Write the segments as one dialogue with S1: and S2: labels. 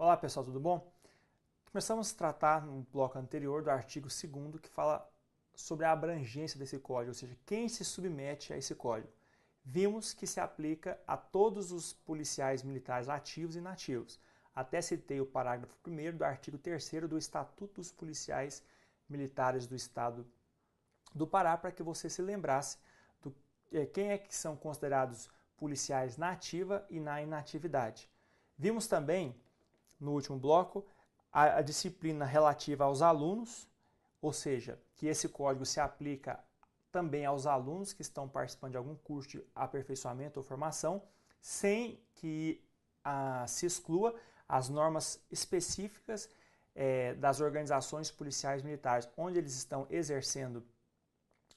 S1: Olá pessoal, tudo bom? Começamos a tratar no bloco anterior do artigo 2º que fala sobre a abrangência desse código, ou seja, quem se submete a esse código. Vimos que se aplica a todos os policiais militares ativos e inativos. Até citei o parágrafo 1º do artigo 3º do Estatuto dos Policiais Militares do Estado do Pará, para que você se lembrasse do quem é que são considerados policiais na ativa e na inatividade. Vimos também no último bloco, a disciplina relativa aos alunos, ou seja, que esse código se aplica também aos alunos que estão participando de algum curso de aperfeiçoamento ou formação, sem que se exclua as normas específicas das organizações policiais militares, onde eles estão exercendo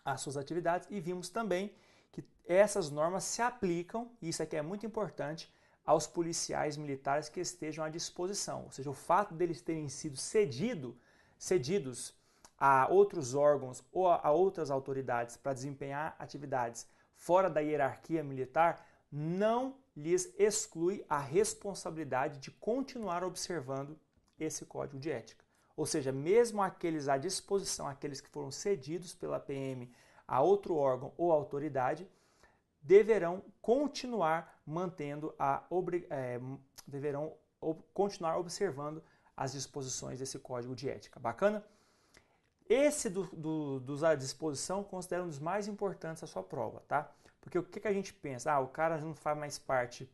S1: as suas atividades, e vimos também que essas normas se aplicam, e isso aqui é muito importante, aos policiais militares que estejam à disposição. Ou seja, o fato deles terem sido cedidos a outros órgãos ou a outras autoridades para desempenhar atividades fora da hierarquia militar não lhes exclui a responsabilidade de continuar observando esse código de ética. Ou seja, mesmo aqueles à disposição, aqueles que foram cedidos pela PM a outro órgão ou autoridade, deverão continuar continuar observando as disposições desse código de ética. Bacana? Esse dos à disposição considero um dos mais importantes da sua prova, tá? Porque o que a gente pensa? O cara não faz mais parte,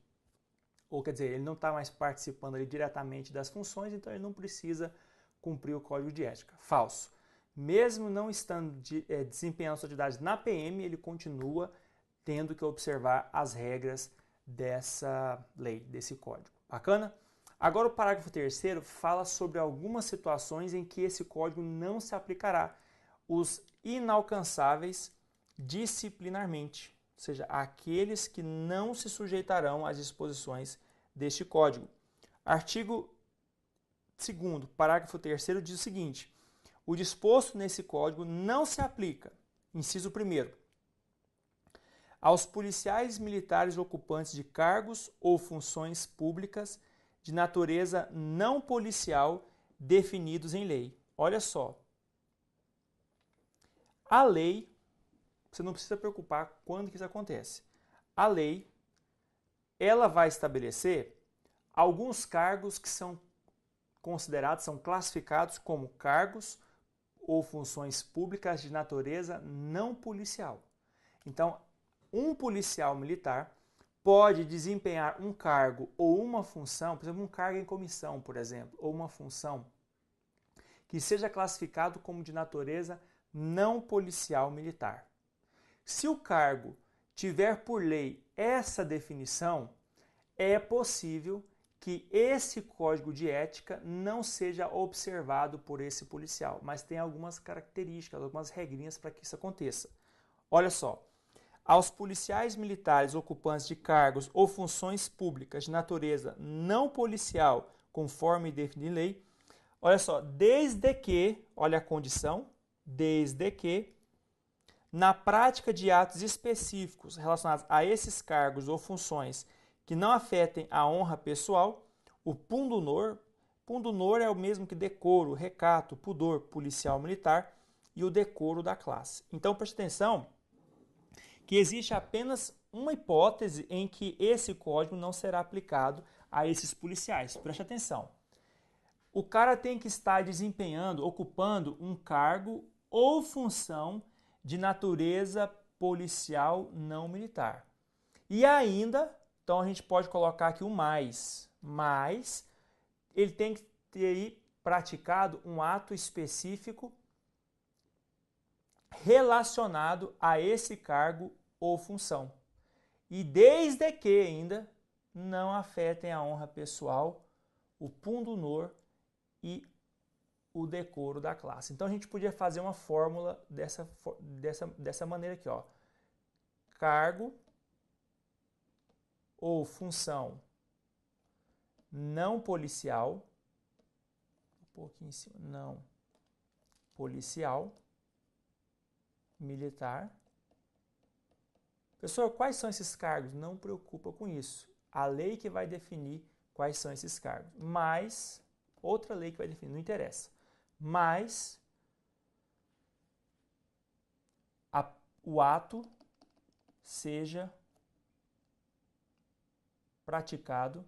S1: ou quer dizer, ele não está mais participando ali diretamente das funções, então ele não precisa cumprir o código de ética. Falso. Mesmo não estando desempenhando suas atividades na PM, ele continua tendo que observar as regras dessa lei, desse código. Bacana? Agora o parágrafo 3º fala sobre algumas situações em que esse código não se aplicará. Os inalcançáveis disciplinarmente, ou seja, aqueles que não se sujeitarão às disposições deste código. Artigo 2º, parágrafo 3º diz o seguinte: o disposto nesse código não se aplica, inciso 1º, aos policiais militares ocupantes de cargos ou funções públicas de natureza não policial definidos em lei. Olha só. A lei, você não precisa preocupar quando que isso acontece. A lei, ela vai estabelecer alguns cargos que são considerados, são classificados como cargos ou funções públicas de natureza não policial. Então, um policial militar pode desempenhar um cargo ou uma função, por exemplo, um cargo em comissão, por exemplo, ou uma função que seja classificado como de natureza não policial militar. Se o cargo tiver por lei essa definição, é possível que esse código de ética não seja observado por esse policial, mas tem algumas características, algumas regrinhas para que isso aconteça. Olha só. Aos policiais militares ocupantes de cargos ou funções públicas de natureza não policial, conforme definido em lei, olha só, desde que, olha a condição, desde que, na prática de atos específicos relacionados a esses cargos ou funções que não afetem a honra pessoal, o pundonor é o mesmo que decoro, recato, pudor policial militar e o decoro da classe. Então, preste atenção que existe apenas uma hipótese em que esse código não será aplicado a esses policiais. Preste atenção. O cara tem que estar desempenhando, ocupando um cargo ou função de natureza policial não militar. E ainda, então a gente pode colocar aqui o mais, ele tem que ter praticado um ato específico relacionado a esse cargo ou função. E desde que ainda não afetem a honra pessoal, o pundonor e o decoro da classe. Então a gente podia fazer uma fórmula dessa maneira aqui, ó. Cargo ou função não policial, um pouquinho em cima, não policial, militar. Pessoal, quais são esses cargos? Não preocupa com isso. A lei que vai definir quais são esses cargos. Mas, outra lei que vai definir, não interessa. Mas, o ato seja praticado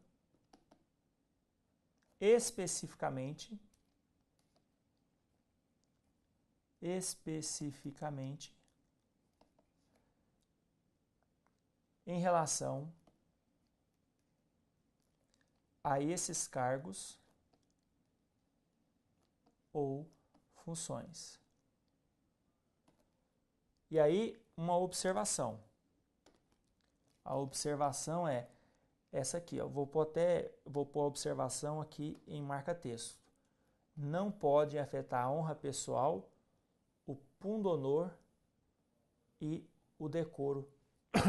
S1: especificamente em relação a esses cargos ou funções. E aí, uma observação. A observação é essa aqui, ó. Vou pôr a observação aqui em marca-texto. Não pode afetar a honra pessoal, o pundonor e o decoro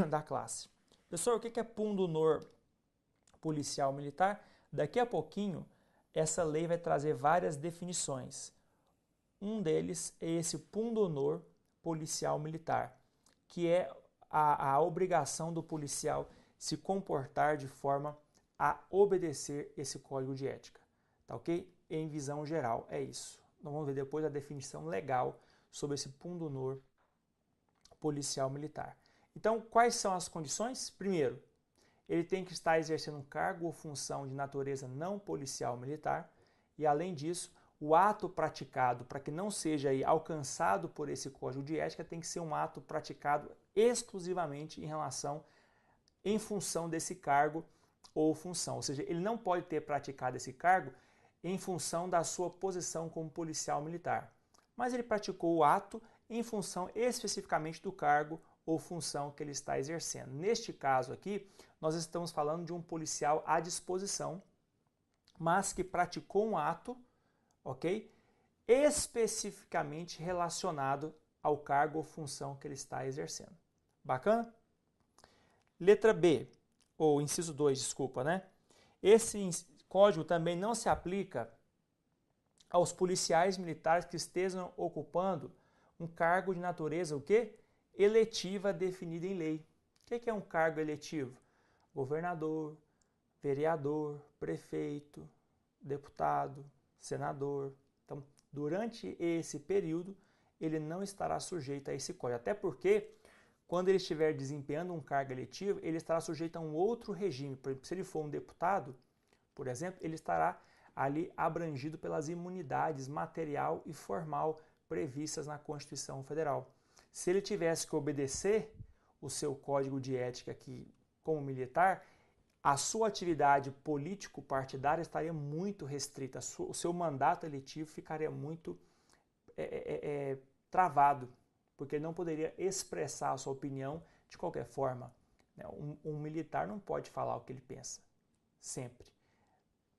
S1: da classe. Pessoal, o que é pundonor policial militar? Daqui a pouquinho, essa lei vai trazer várias definições. Um deles é esse pundonor policial militar, que é a obrigação do policial se comportar de forma a obedecer esse código de ética. Tá ok? Em visão geral, é isso. Nós vamos ver depois a definição legal sobre esse pundonor policial militar. Então, quais são as condições? Primeiro, ele tem que estar exercendo um cargo ou função de natureza não policial militar e, além disso, o ato praticado para que não seja aí alcançado por esse código de ética tem que ser um ato praticado exclusivamente em função desse cargo ou função. Ou seja, ele não pode ter praticado esse cargo em função da sua posição como policial militar. Mas ele praticou o ato em função especificamente do cargo ou função que ele está exercendo. Neste caso aqui, nós estamos falando de um policial à disposição, mas que praticou um ato, ok? Especificamente relacionado ao cargo ou função que ele está exercendo. Bacana? Letra B, ou inciso 2, desculpa, né? Esse código também não se aplica aos policiais militares que estejam ocupando um cargo de natureza, o quê? Eletiva definida em lei. O que é um cargo eletivo? Governador, vereador, prefeito, deputado, senador. Então, durante esse período, ele não estará sujeito a esse código. Até porque, quando ele estiver desempenhando um cargo eletivo, ele estará sujeito a um outro regime. Por exemplo, se ele for um deputado, por exemplo, ele estará ali abrangido pelas imunidades material e formal previstas na Constituição Federal. Se ele tivesse que obedecer o seu código de ética aqui como militar, a sua atividade político-partidária estaria muito restrita, o seu mandato eletivo ficaria muito travado, porque ele não poderia expressar a sua opinião de qualquer forma. Um militar não pode falar o que ele pensa, sempre.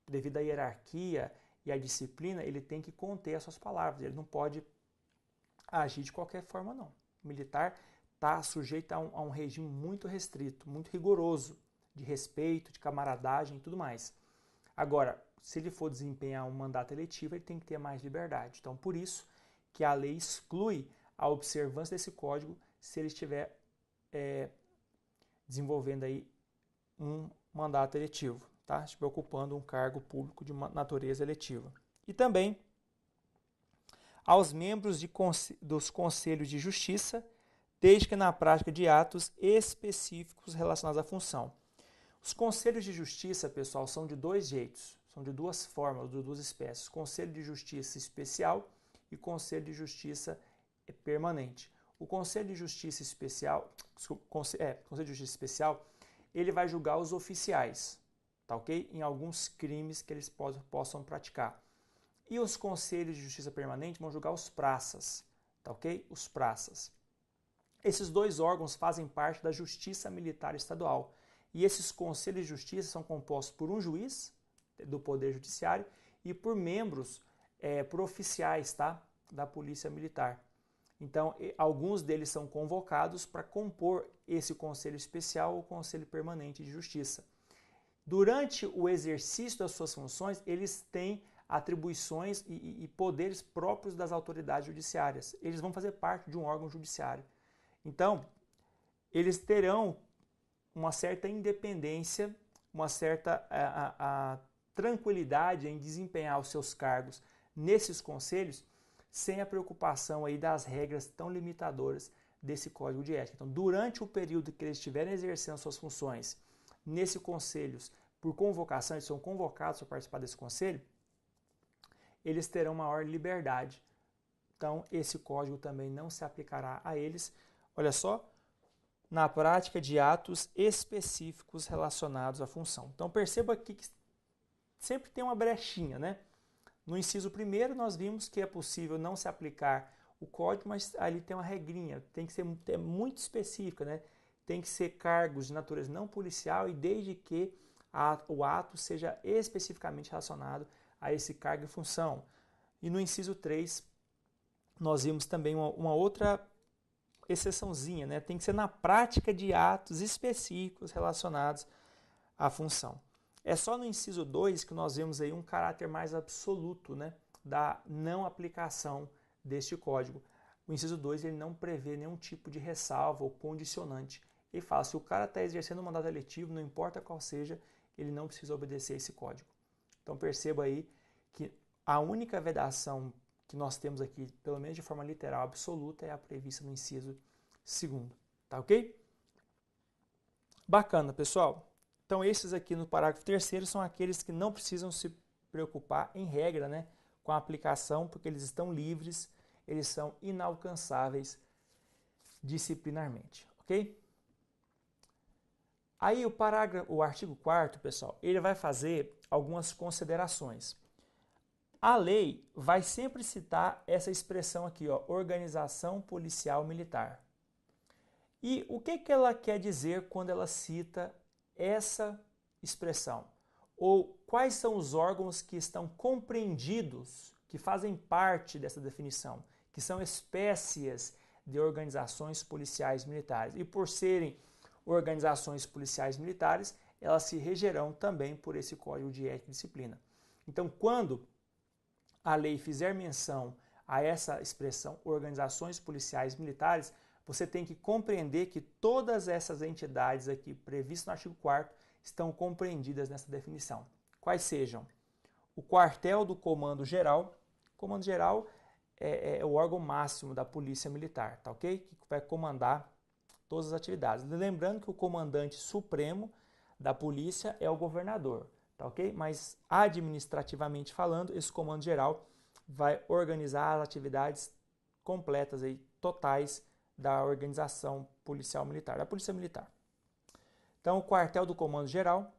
S1: Devido à hierarquia e à disciplina, ele tem que conter as suas palavras, ele não pode agir de qualquer forma, não. O militar está sujeito a um regime muito restrito, muito rigoroso, de respeito, de camaradagem e tudo mais. Agora, se ele for desempenhar um mandato eletivo, ele tem que ter mais liberdade. Então, por isso que a lei exclui a observância desse código se ele estiver desenvolvendo aí um mandato eletivo, tá? Estiver ocupando um cargo público de natureza eletiva. E também aos membros dos conselhos de justiça, desde que na prática de atos específicos relacionados à função. Os conselhos de justiça, pessoal, são de dois jeitos, são de duas formas, de duas espécies. Conselho de Justiça Especial e Conselho de Justiça Permanente. O Conselho de Justiça Especial, Conselho de Justiça Especial, ele vai julgar os oficiais, tá ok? Em alguns crimes que eles possam praticar. E os Conselhos de Justiça Permanente vão julgar os praças, tá ok? Os praças. Esses dois órgãos fazem parte da Justiça Militar Estadual. E esses conselhos de justiça são compostos por um juiz do Poder Judiciário e por membros, por oficiais, tá? Da Polícia Militar. Então, alguns deles são convocados para compor esse Conselho Especial ou Conselho Permanente de Justiça. Durante o exercício das suas funções, eles têm atribuições e poderes próprios das autoridades judiciárias. Eles vão fazer parte de um órgão judiciário. Então, eles terão uma certa independência, uma certa tranquilidade em desempenhar os seus cargos nesses conselhos, sem a preocupação aí das regras tão limitadoras desse código de ética. Então, durante o período que eles estiverem exercendo suas funções nesses conselhos, por convocação, eles são convocados para participar desse conselho, eles terão maior liberdade. Então, esse código também não se aplicará a eles. Olha só, na prática de atos específicos relacionados à função. Então, perceba aqui que sempre tem uma brechinha, né? No inciso 1º, nós vimos que é possível não se aplicar o código, mas ali tem uma regrinha, tem que ser muito específica, né? Tem que ser cargos de natureza não policial e desde que o ato seja especificamente relacionado a esse cargo e função. E no inciso 3, nós vimos também uma outra exceçãozinha, né? Tem que ser na prática de atos específicos relacionados à função. É só no inciso 2 que nós vemos aí um caráter mais absoluto, né, da não aplicação deste código. O inciso 2 ele não prevê nenhum tipo de ressalva ou condicionante. Ele fala, se o cara está exercendo um mandato eletivo, não importa qual seja, ele não precisa obedecer a esse código. Então perceba aí que a única vedação que nós temos aqui, pelo menos de forma literal absoluta, é a prevista no inciso 2º. Tá ok? Bacana, pessoal. Então esses aqui no parágrafo 3º são aqueles que não precisam se preocupar, em regra, né, com a aplicação, porque eles estão livres, eles são inalcançáveis disciplinarmente, ok? Aí o artigo 4º, pessoal, ele vai fazer algumas considerações. A lei vai sempre citar essa expressão aqui, ó, organização policial militar. E o que ela quer dizer quando ela cita essa expressão? Ou quais são os órgãos que estão compreendidos, que fazem parte dessa definição, que são espécies de organizações policiais militares. E por serem organizações policiais militares, elas se regerão também por esse Código de Ética e Disciplina. Então, quando a lei fizer menção a essa expressão organizações policiais militares, você tem que compreender que todas essas entidades aqui previstas no artigo 4º estão compreendidas nessa definição. Quais sejam? O quartel do Comando Geral. O Comando Geral é o órgão máximo da Polícia Militar, tá ok? Que vai comandar todas as atividades. Lembrando que o comandante supremo da polícia é o governador, tá ok? Mas administrativamente falando, esse Comando Geral vai organizar as atividades completas, aí, totais, da organização policial militar, da Polícia Militar. Então, o quartel do Comando Geral,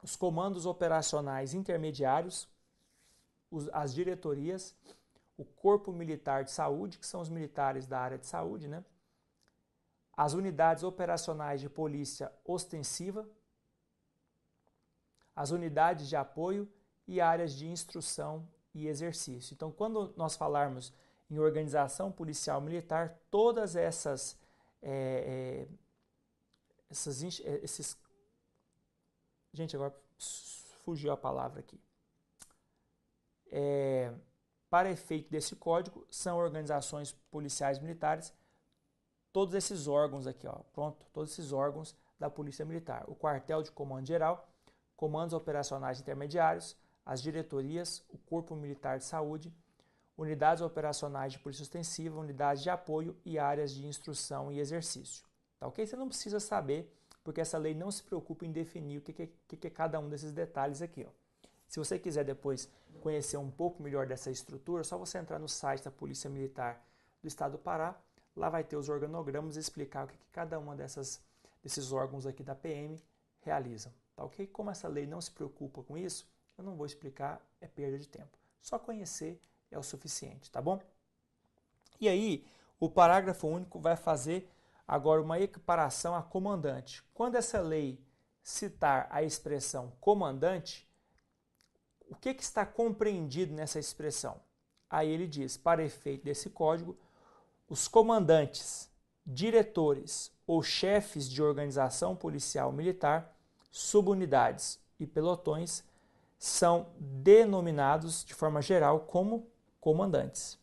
S1: os comandos operacionais intermediários, as diretorias, o Corpo Militar de Saúde, que são os militares da área de saúde, né? As unidades operacionais de polícia ostensiva, as unidades de apoio e áreas de instrução e exercício. Então, quando nós falarmos em organização policial militar, todas esses gente, agora fugiu a palavra aqui. Para efeito desse código, são organizações policiais militares, todos esses órgãos aqui, ó, pronto, todos esses órgãos da Polícia Militar. O quartel de comando geral, comandos operacionais intermediários, as diretorias, o Corpo Militar de Saúde, unidades operacionais de polícia ostensiva, unidades de apoio e áreas de instrução e exercício. Tá ok? Você não precisa saber, porque essa lei não se preocupa em definir o que é cada um desses detalhes aqui, ó. Se você quiser depois conhecer um pouco melhor dessa estrutura, é só você entrar no site da Polícia Militar do Estado do Pará. Lá vai ter os organogramas e explicar o que cada uma desses órgãos aqui da PM realizam. Tá ok? Como essa lei não se preocupa com isso, eu não vou explicar, é perda de tempo. Só conhecer é o suficiente, tá bom? E aí, o parágrafo único vai fazer agora uma equiparação a comandante. Quando essa lei citar a expressão comandante, o que está compreendido nessa expressão? Aí ele diz, para efeito desse código, os comandantes, diretores ou chefes de organização policial militar, subunidades e pelotões são denominados de forma geral como comandantes.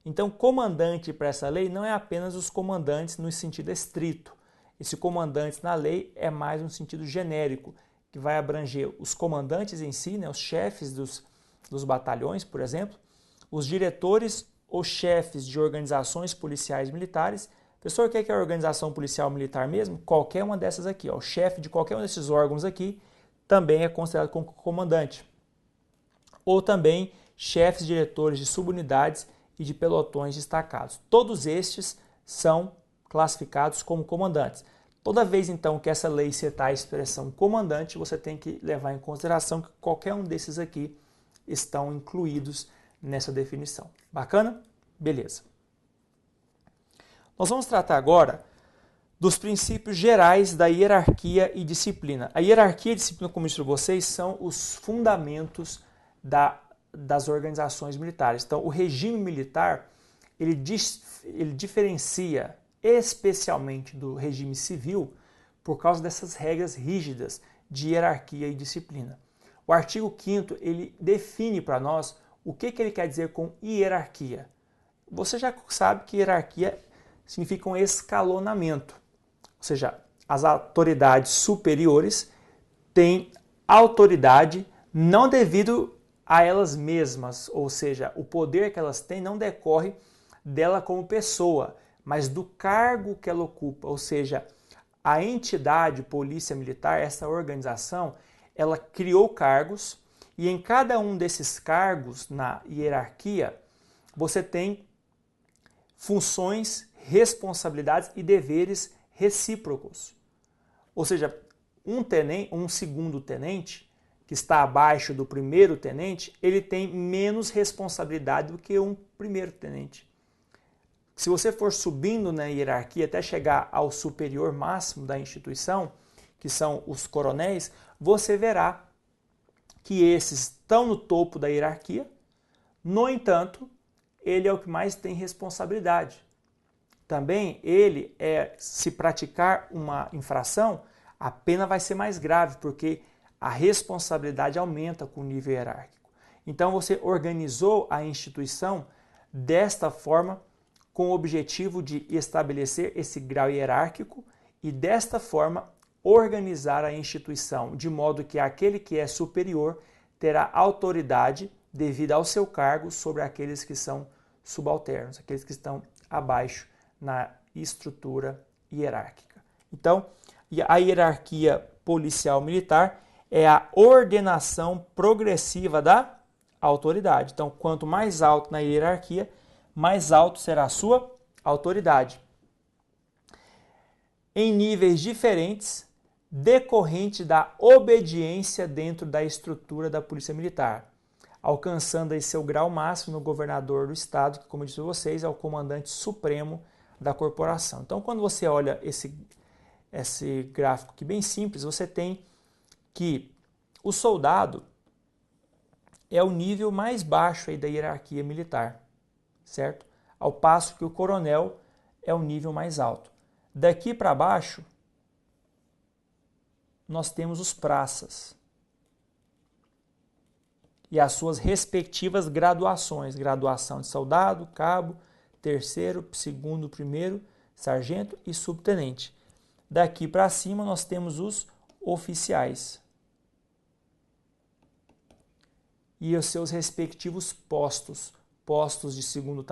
S1: Então, comandante para essa lei não é apenas os comandantes no sentido estrito. Esse comandante na lei é mais um sentido genérico, que vai abranger os comandantes em si, né, os chefes dos batalhões, por exemplo, os diretores ou chefes de organizações policiais militares. Professor, o que é a organização policial militar mesmo? Qualquer uma dessas aqui, ó, o chefe de qualquer um desses órgãos aqui também é considerado como comandante. Ou também chefes diretores de subunidades e de pelotões destacados. Todos estes são classificados como comandantes. Toda vez, então, que essa lei citar a expressão comandante, você tem que levar em consideração que qualquer um desses aqui estão incluídos nessa definição. Bacana? Beleza. Nós vamos tratar agora dos princípios gerais da hierarquia e disciplina. A hierarquia e disciplina, como eu disse para vocês, são os fundamentos das organizações militares. Então, o regime militar, ele diferencia especialmente do regime civil por causa dessas regras rígidas de hierarquia e disciplina. O artigo 5º, ele define para nós o que ele quer dizer com hierarquia. Você já sabe que hierarquia significa um escalonamento, ou seja, as autoridades superiores têm autoridade não devido a elas mesmas, ou seja, o poder que elas têm não decorre dela como pessoa, mas do cargo que ela ocupa, ou seja, a entidade Polícia Militar, essa organização, ela criou cargos e em cada um desses cargos na hierarquia você tem funções, responsabilidades e deveres recíprocos. Ou seja, um segundo tenente que está abaixo do primeiro tenente, ele tem menos responsabilidade do que um primeiro tenente. Se você for subindo na hierarquia até chegar ao superior máximo da instituição, que são os coronéis, você verá que esses estão no topo da hierarquia. No entanto, ele é o que mais tem responsabilidade. Também se praticar uma infração, a pena vai ser mais grave, porque a responsabilidade aumenta com o nível hierárquico. Então você organizou a instituição desta forma, com o objetivo de estabelecer esse grau hierárquico e desta forma organizar a instituição, de modo que aquele que é superior terá autoridade devido ao seu cargo sobre aqueles que são subalternos, aqueles que estão abaixo na estrutura hierárquica. Então, a hierarquia policial militar é a ordenação progressiva da autoridade. Então, quanto mais alto na hierarquia, mais alto será a sua autoridade. Em níveis diferentes, decorrente da obediência dentro da estrutura da Polícia Militar, alcançando aí seu grau máximo no governador do estado, que, como eu disse a vocês, é o comandante supremo da corporação. Então, quando você olha esse gráfico aqui bem simples, você tem que o soldado é o nível mais baixo aí da hierarquia militar, certo? Ao passo que o coronel é o nível mais alto. Daqui para baixo, nós temos os praças e as suas respectivas graduações. Graduação de soldado, cabo, terceiro, segundo, primeiro, sargento e subtenente. Daqui para cima nós temos os oficiais e os seus respectivos postos. Postos de segundo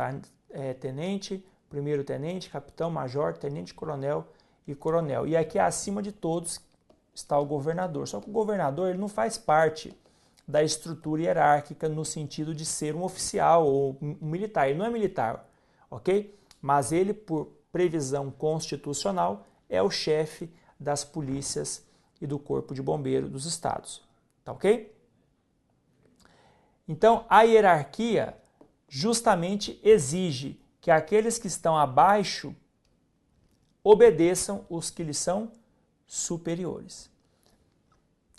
S1: tenente, primeiro tenente, capitão, major, tenente, coronel e coronel. E aqui acima de todos está o governador. Só que o governador ele não faz parte da estrutura hierárquica no sentido de ser um oficial ou um militar. Ele não é militar, ok? Mas ele, por previsão constitucional, é o chefe das polícias e do corpo de bombeiro dos estados. Tá ok? Então, a hierarquia justamente exige que aqueles que estão abaixo obedeçam os que lhes são superiores.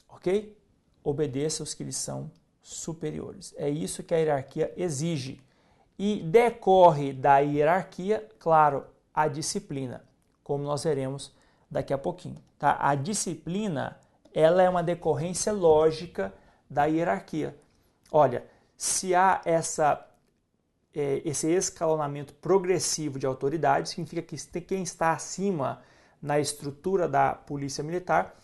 S1: Ok? Obedeça os que lhes são superiores. É isso que a hierarquia exige. E decorre da hierarquia, claro, a disciplina, como nós veremos daqui a pouquinho. Tá? A disciplina, ela é uma decorrência lógica da hierarquia. Olha, se há esse escalonamento progressivo de autoridade, significa que quem está acima na estrutura da polícia militar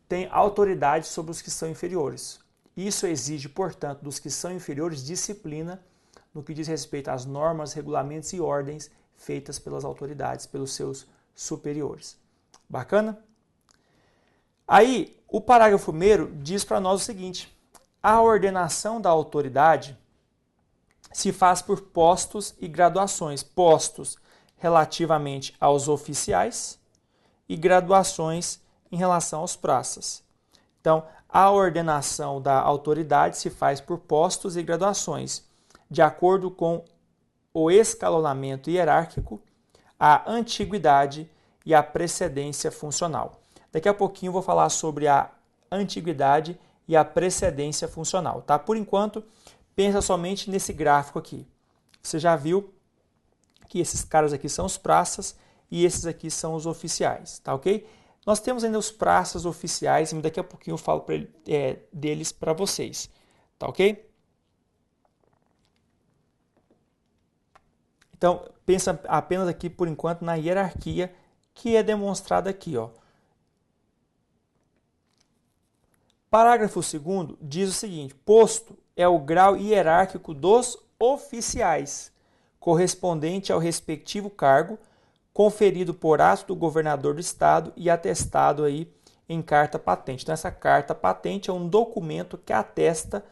S1: tem autoridade sobre os que são inferiores. Isso exige, portanto, dos que são inferiores disciplina no que diz respeito às normas, regulamentos e ordens feitas pelas autoridades, pelos seus superiores. Bacana? Aí, o parágrafo 1º diz para nós o seguinte: a ordenação da autoridade se faz por postos e graduações. Postos relativamente aos oficiais e graduações em relação aos praças. Então, a ordenação da autoridade se faz por postos e graduações, de acordo com o escalonamento hierárquico, a antiguidade e a precedência funcional. Daqui a pouquinho eu vou falar sobre a antiguidade e a precedência funcional, tá? Por enquanto, pensa somente nesse gráfico aqui. Você já viu que esses caras aqui são os praças e esses aqui são os oficiais, tá ok? Nós temos ainda os praças oficiais e daqui a pouquinho eu falo deles para vocês, tá ok? Então, pensa apenas aqui por enquanto na hierarquia que é demonstrada aqui, ó. Parágrafo 2º diz o seguinte: posto é o grau hierárquico dos oficiais, correspondente ao respectivo cargo, conferido por ato do governador do estado e atestado aí em carta patente. Então, essa carta patente é um documento que atesta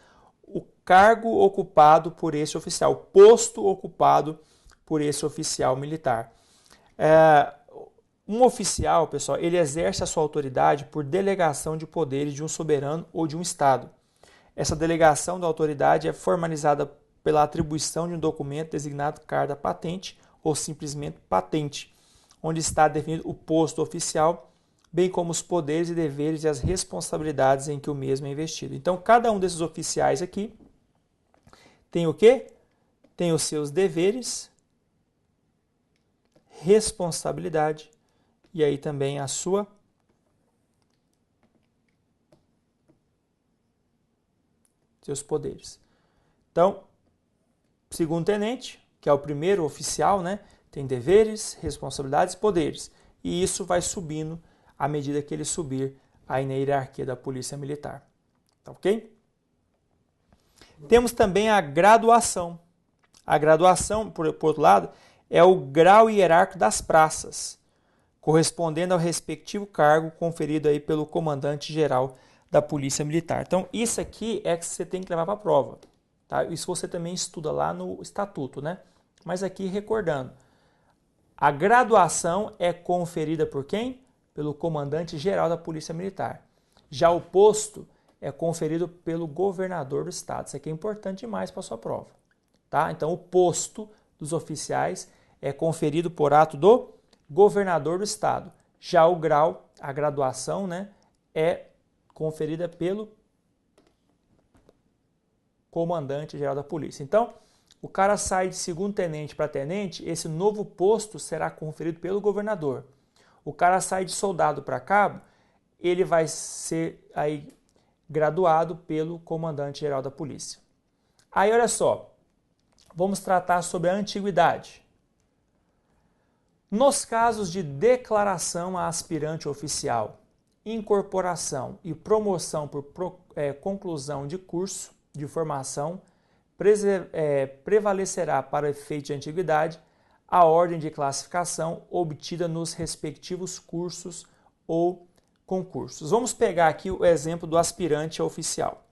S1: o cargo ocupado por esse oficial, o posto ocupado por esse oficial militar. Um oficial, pessoal, ele exerce a sua autoridade por delegação de poderes de um soberano ou de um estado. Essa delegação da autoridade é formalizada pela atribuição de um documento designado carta patente ou simplesmente patente, onde está definido o posto oficial, bem como os poderes e deveres e as responsabilidades em que o mesmo é investido. Então, cada um desses oficiais aqui tem o quê? Tem os seus deveres, responsabilidade e aí também a sua seus poderes. Então, segundo tenente, que é o primeiro oficial, né, tem deveres, responsabilidades e poderes. E isso vai subindo à medida que ele subir aí na hierarquia da Polícia Militar. Tá ok? Temos também a graduação. A graduação, por outro lado, é o grau hierárquico das praças, correspondendo ao respectivo cargo conferido aí pelo comandante-geral da Polícia Militar. Então, isso aqui é que você tem que levar para a prova. Tá? Isso você também estuda lá no Estatuto, né? Mas aqui, recordando, a graduação é conferida por quem? Pelo comandante-geral da Polícia Militar. Já o posto é conferido pelo governador do estado. Isso aqui é importante demais para a sua prova. Tá? Então, o posto dos oficiais é conferido por ato do governador do estado. Já o grau, a graduação, né, é conferida pelo comandante-geral da polícia. Então, o cara sai de segundo tenente para tenente, esse novo posto será conferido pelo governador. O cara sai de soldado para cabo, ele vai ser aí graduado pelo comandante-geral da polícia. Aí, olha só, vamos tratar sobre a antiguidade. Nos casos de declaração a aspirante oficial, incorporação e promoção por conclusão de curso de formação, prevalecerá para efeito de antiguidade a ordem de classificação obtida nos respectivos cursos ou concursos. Vamos pegar aqui o exemplo do aspirante a oficial.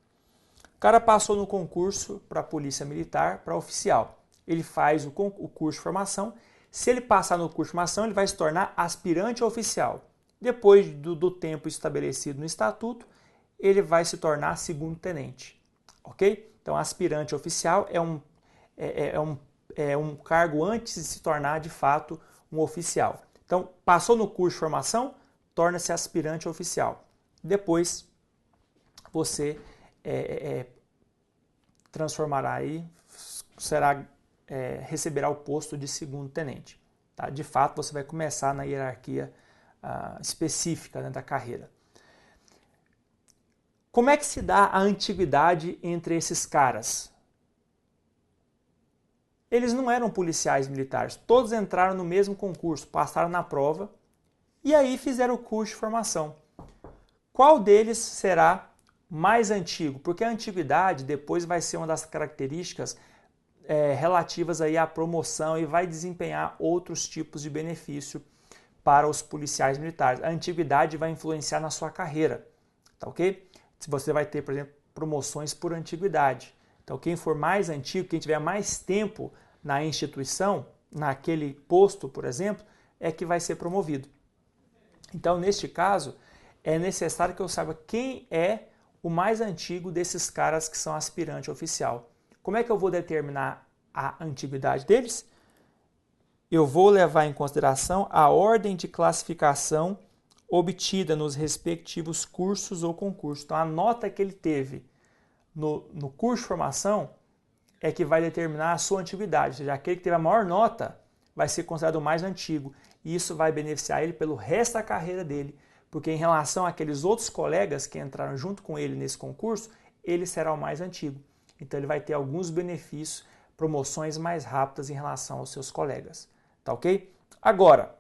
S1: O cara passou no concurso para a Polícia Militar, para oficial. Ele faz o curso de formação. Se ele passar no curso de formação, ele vai se tornar aspirante a oficial. Depois do tempo estabelecido no Estatuto, ele vai se tornar segundo tenente. Ok? Então, aspirante oficial é um cargo antes de se tornar, de fato, um oficial. Então, passou no curso de formação, torna-se aspirante oficial. Depois, você transformará aí, receberá o posto de segundo tenente. Tá? De fato, você vai começar na hierarquia específica, né, da carreira. Como é que se dá a antiguidade entre esses caras? Eles não eram policiais militares, todos entraram no mesmo concurso, passaram na prova e aí fizeram o curso de formação. Qual deles será mais antigo? Porque a antiguidade depois vai ser uma das características relativas aí à promoção e vai desempenhar outros tipos de benefício para os policiais militares. A antiguidade vai influenciar na sua carreira, tá ok? Se você vai ter, por exemplo, promoções por antiguidade. Então, quem for mais antigo, quem tiver mais tempo na instituição, naquele posto, por exemplo, é que vai ser promovido. Então, neste caso, é necessário que eu saiba quem é o mais antigo desses caras que são aspirante oficial. Como é que eu vou determinar a antiguidade deles? Eu vou levar em consideração a ordem de classificação obtida nos respectivos cursos ou concursos. Então, a nota que ele teve no curso de formação é que vai determinar a sua antiguidade. Ou seja, aquele que teve a maior nota vai ser considerado o mais antigo. E isso vai beneficiar ele pelo resto da carreira dele, porque em relação àqueles outros colegas que entraram junto com ele nesse concurso, ele será o mais antigo. Então ele vai ter alguns benefícios, promoções mais rápidas em relação aos seus colegas. Tá ok? Agora,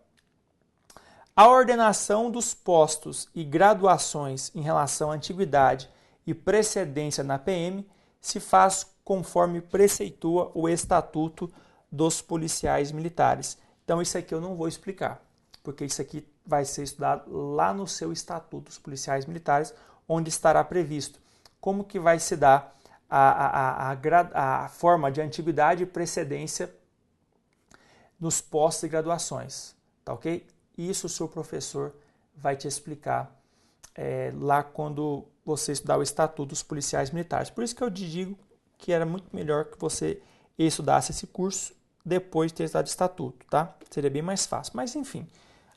S1: a ordenação dos postos e graduações em relação à antiguidade e precedência na PM se faz conforme preceitua o Estatuto dos Policiais Militares. Então isso aqui eu não vou explicar, porque isso aqui vai ser estudado lá no seu Estatuto dos Policiais Militares, onde estará previsto como que vai se dar a forma de antiguidade e precedência nos postos e graduações, tá ok? Isso o seu professor vai te explicar lá quando você estudar o Estatuto dos Policiais Militares. Por isso que eu te digo que era muito melhor que você estudasse esse curso depois de ter estudado o Estatuto, tá? Seria bem mais fácil. Mas enfim,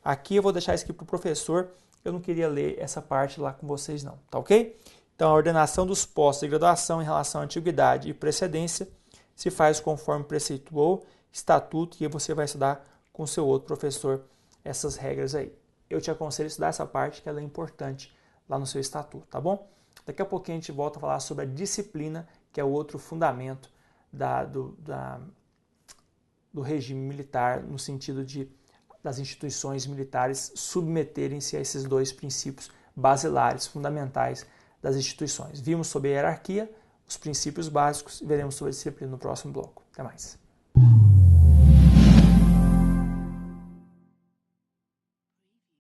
S1: aqui eu vou deixar isso aqui para o professor. Eu não queria ler essa parte lá com vocês não, tá ok? Então a ordenação dos postos de graduação em relação à antiguidade e precedência se faz conforme preceituou Estatuto e você vai estudar com seu outro professor essas regras aí. Eu te aconselho a estudar essa parte que ela é importante lá no seu Estatuto, tá bom? Daqui a pouquinho a gente volta a falar sobre a disciplina, que é o outro fundamento do regime militar, no sentido das instituições militares submeterem-se a esses dois princípios basilares, fundamentais das instituições. Vimos sobre a hierarquia, os princípios básicos e veremos sobre a disciplina no próximo bloco. Até mais.